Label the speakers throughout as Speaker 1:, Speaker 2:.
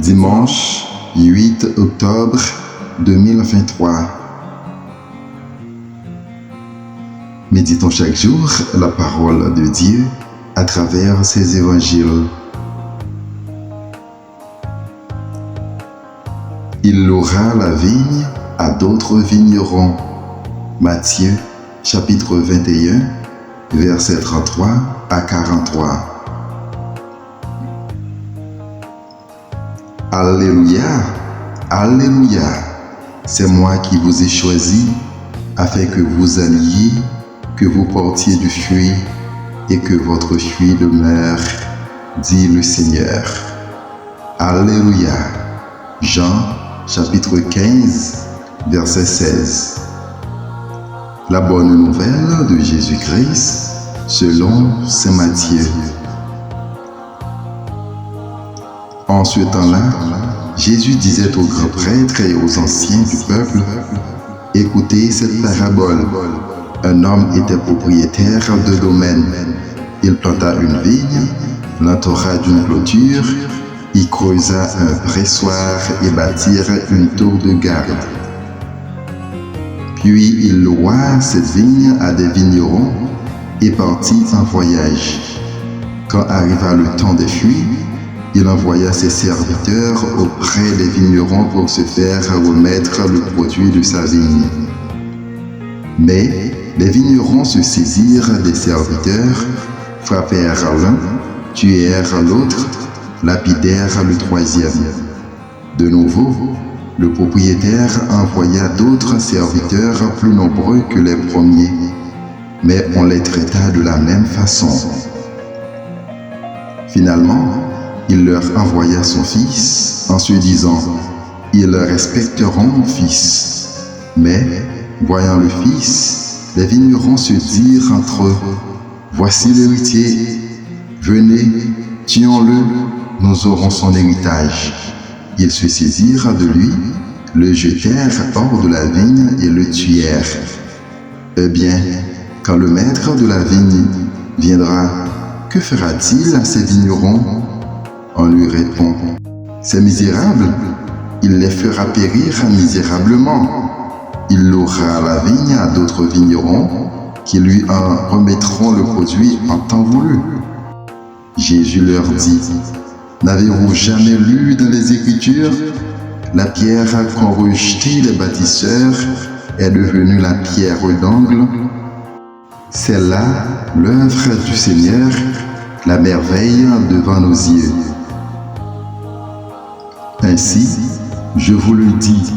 Speaker 1: Dimanche 8 octobre 2023. Méditons chaque jour la parole de Dieu à travers ses évangiles. Il louera la vigne à d'autres vignerons. Matthieu chapitre 21, versets 33 à 43. Alléluia, Alléluia, c'est moi qui vous ai choisi, afin que vous alliez, que vous portiez du fruit, et que votre fruit demeure, dit le Seigneur. Alléluia. Jean chapitre 15, verset 16. La bonne nouvelle de Jésus-Christ selon saint Matthieu. En ce temps-là, Jésus disait aux grands prêtres et aux anciens du peuple, « Écoutez cette parabole. Un homme était propriétaire de domaine. Il planta une vigne, l'entoura d'une clôture, y creusa un pressoir et bâtit une tour de garde. Puis il loua cette vigne à des vignerons et partit en voyage. Quand arriva le temps des fruits, il envoya ses serviteurs auprès des vignerons pour se faire remettre le produit de sa vigne. Mais les vignerons se saisirent des serviteurs, frappèrent l'un, tuèrent l'autre, lapidèrent le troisième. De nouveau, le propriétaire envoya d'autres serviteurs plus nombreux que les premiers, mais on les traita de la même façon. Finalement, il leur envoya son fils en se disant, « Ils respecteront mon fils. » Mais, voyant le fils, les vignerons se dirent entre eux, « Voici l'héritier, venez, tuons-le, nous aurons son héritage. » Ils se saisirent de lui, le jetèrent hors de la vigne et le tuèrent. Eh bien, quand le maître de la vigne viendra, que fera-t-il à ces vignerons? On lui répond, « Ces misérables, il les fera périr misérablement. Il louera la vigne à d'autres vignerons qui lui en remettront le produit en temps voulu. » Jésus leur dit, « N'avez-vous jamais lu dans les Écritures, la pierre qu'ont rejetée les bâtisseurs est devenue la pierre d'angle? C'est là l'œuvre du Seigneur, la merveille devant nos yeux. Ainsi, je vous le dis,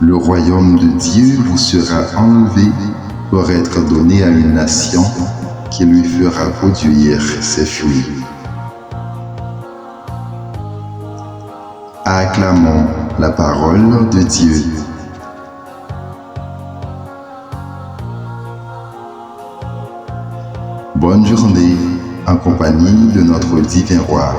Speaker 1: le royaume de Dieu vous sera enlevé pour être donné à une nation qui lui fera produire ses fruits. » Acclamons la parole de Dieu. Bonne journée en compagnie de notre divin roi.